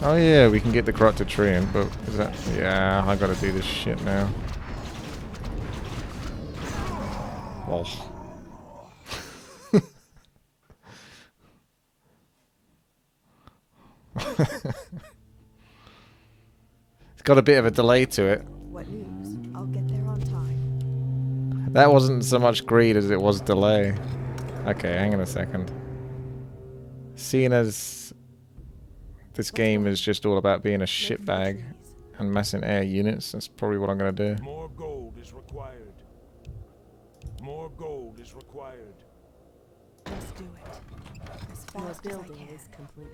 Oh yeah, we can get the corrupted tree in, but is that... Yeah, I gotta do this shit now. Oh. It's got a bit of a delay to it. What news? I'll get there on time. That wasn't so much greed as it was delay. Okay, hang on a second. Seeing as this game is just all about being a shitbag and massing air units, that's probably what I'm gonna do. More gold is required. More gold is required. Let's do it. As fast as I can. Is complete.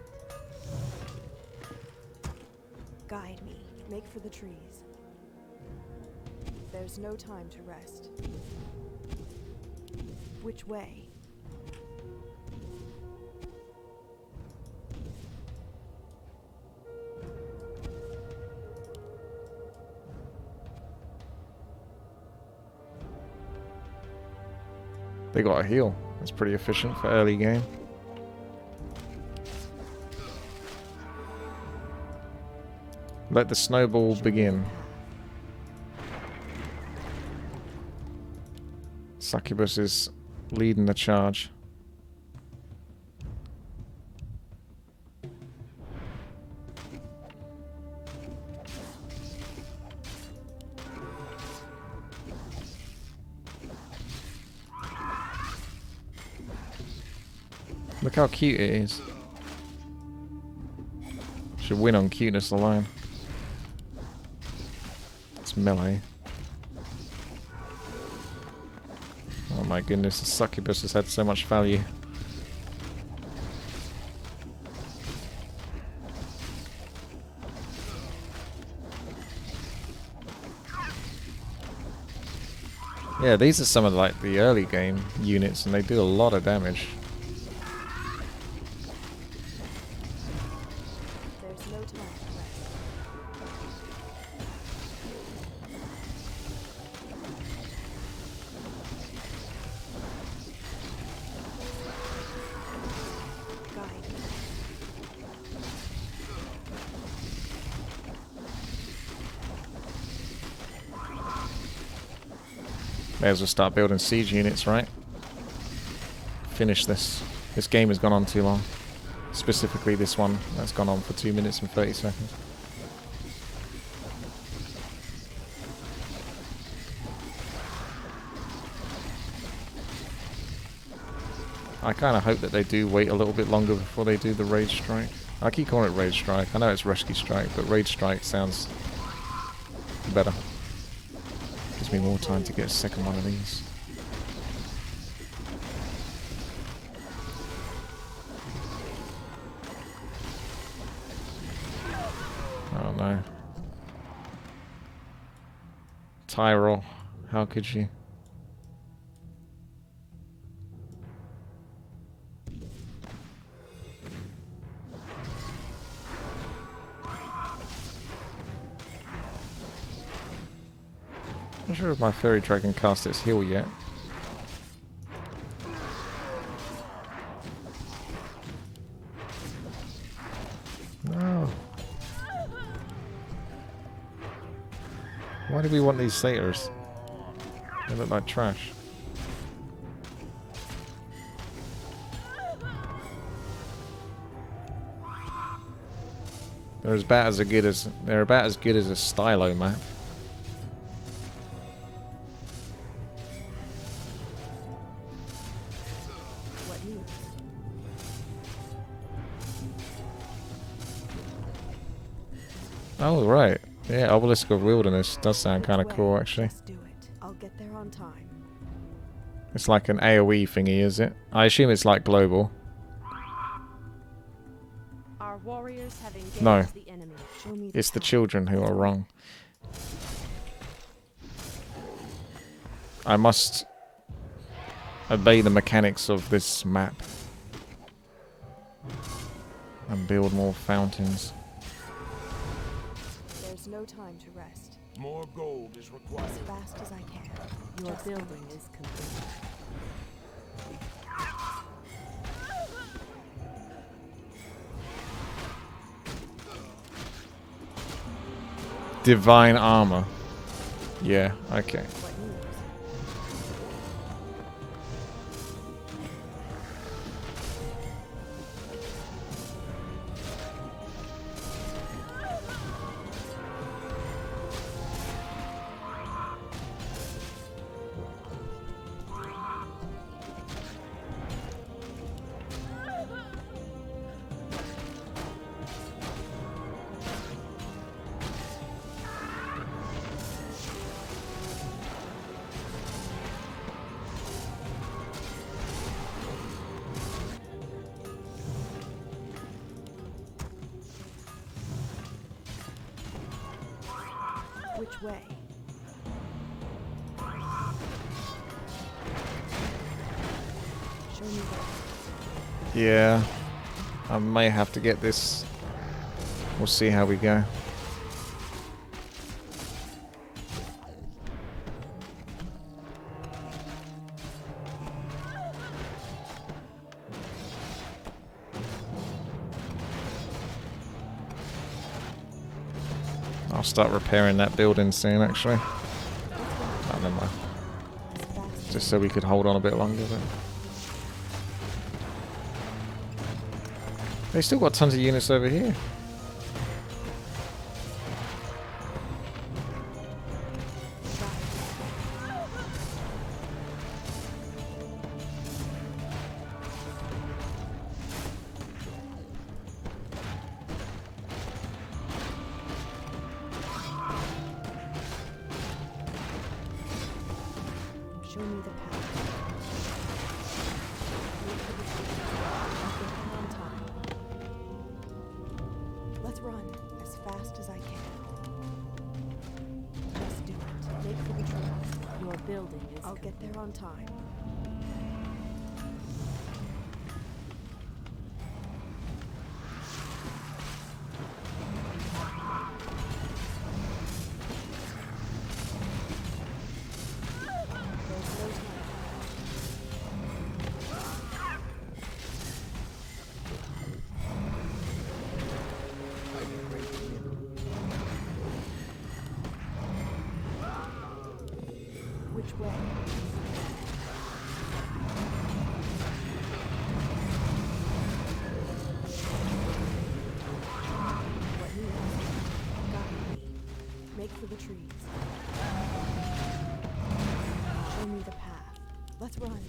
Guide me. Make for the trees. There's no time to rest. Which way? They got a heal. That's pretty efficient for early game. Let the snowball begin. Succubus is leading the charge. Look how cute it is. Should win on cuteness alone. It's melee. Oh my goodness, the succubus has had so much value. Yeah, these are some of like the early game units and they do a lot of damage. May as well start building siege units, right? Finish this. This game has gone on too long. Specifically this one. That's gone on for 2 minutes and 30 seconds. I kind of hope that they do wait a little bit longer before they do the Raid Strike. I keep calling it Raid Strike. I know it's Rescue Strike, but Raid Strike sounds better. Gives me more time to get a second one of these. Oh no. Tyrol, how could you? I'm not sure if my fairy dragon cast its heal yet. No. Why do we want these satyrs? They look like trash. They're about as good as a stylo map. Oh right, yeah, Obelisk of Wilderness does sound kind of cool actually. Just do it. I'll get there on time. It's like an AoE thingy, is it? I assume it's like global. Our warriors have engaged No, the enemy. Show me it's the children who are wrong. I must obey the mechanics of this map and build more fountains. There's no time to rest. More gold is required. As fast as I can. Your building is complete. Divine armor. Yeah, okay. What news? Which way? Show me where. Yeah, I may have to get this. We'll see how we go. I'll start repairing that building soon, actually. Oh, never mind. Just so we could hold on a bit longer. But they still got tons of units over here. Show me the path. On time. Let's run as fast as I can. Just do it. Make for the trail. Your building is. I'll get there on time. Which way? What news? Guide me. Make for the trees. Show me the path. Let's run.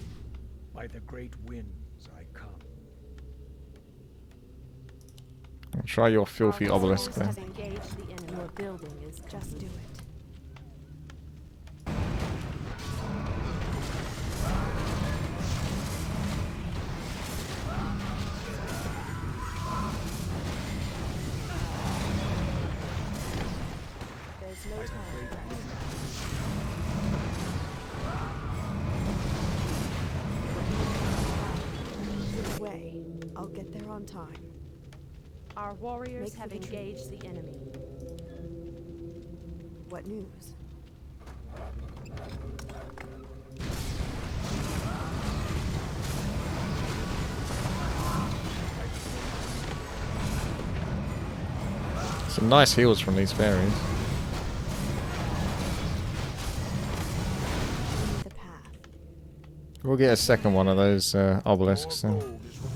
By the great winds I come. Try your filthy Our obelisk forces there. have engaged the enemy. Your building is just do it. There's no time. Which way? I'll get there on time. Our warriors have engaged the enemy. What news? Some nice heals from these fairies. The path. We'll get a second one of those obelisks then,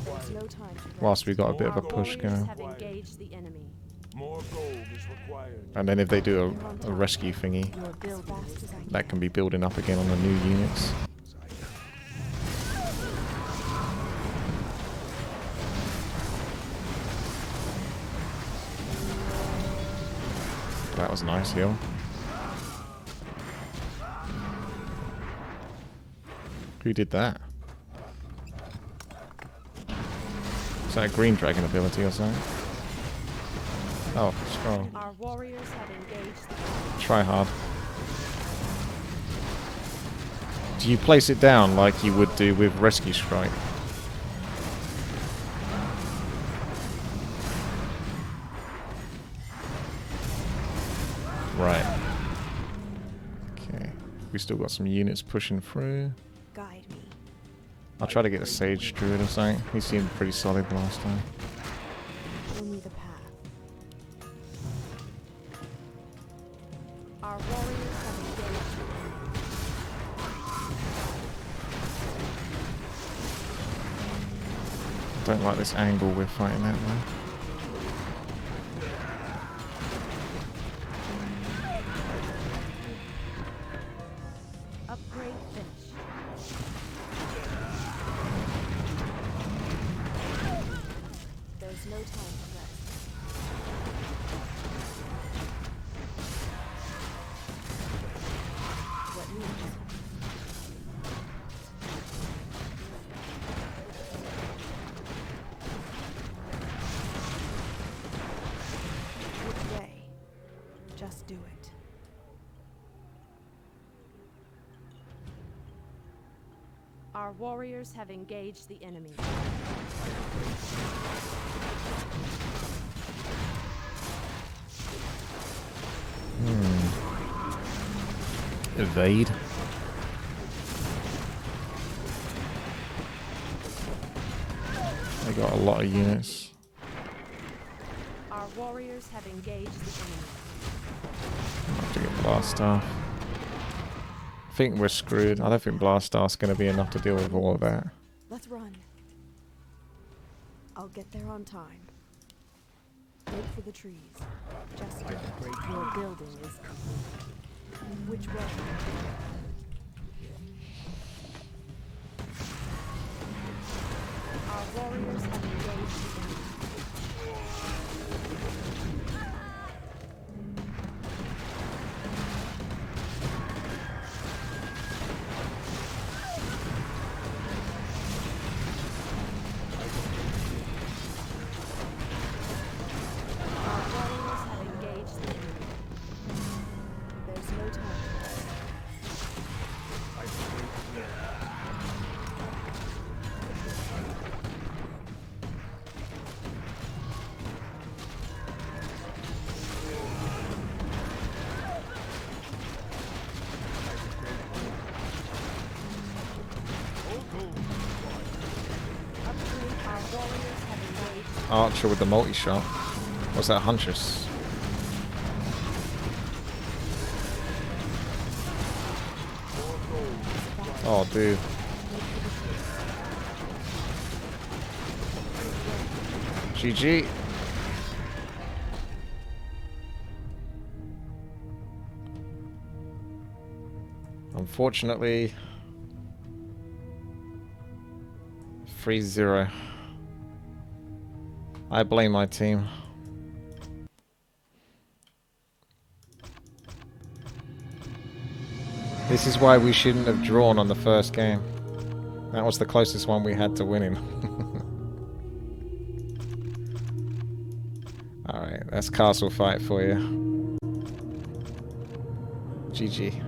There's no time to whilst we rest. got a bit of a push Warriors going. have engaged the enemy. More gold is required. And then if they do a rescue thingy, Your build fast as I can. that can be building up again on the new units. That was a nice heal. Who did that? Is that a green dragon ability or something? Oh, scroll. Our warriors have engaged the enemy. Try hard. Do you place it down like you would do with Rescue Strike? Right. Okay. We still got some units pushing through. Guide me. I'll try to get a Sage Druid or something. He seemed pretty solid last time. Show me the path. Our warriors have engaged the enemy. Don't like this angle we're fighting at though. Upgrade finished. There's no time to rest. What news? Which way? Just do it. Our warriors have engaged the enemy. Evade. They got a lot of units. Our warriors have engaged the enemy. I'll have to get Blast Staff. I think we're screwed. I don't think Blast Staff's going to be enough to deal with all of that. Let's run. I'll get there on time. Wait for the trees. Just do it. Your building is complete. Which way? Our warriors have engaged the enemy. Our warriors have engaged the enemy. There's no time to rest. Upgrade. Our warriors have engaged. Archer with the multi-shot. What's that, Huntress? Oh, dude. GG. Unfortunately, 3-0. I blame my team. This is why we shouldn't have drawn on the first game. That was the closest one we had to winning. Alright, that's castle fight for you. GG.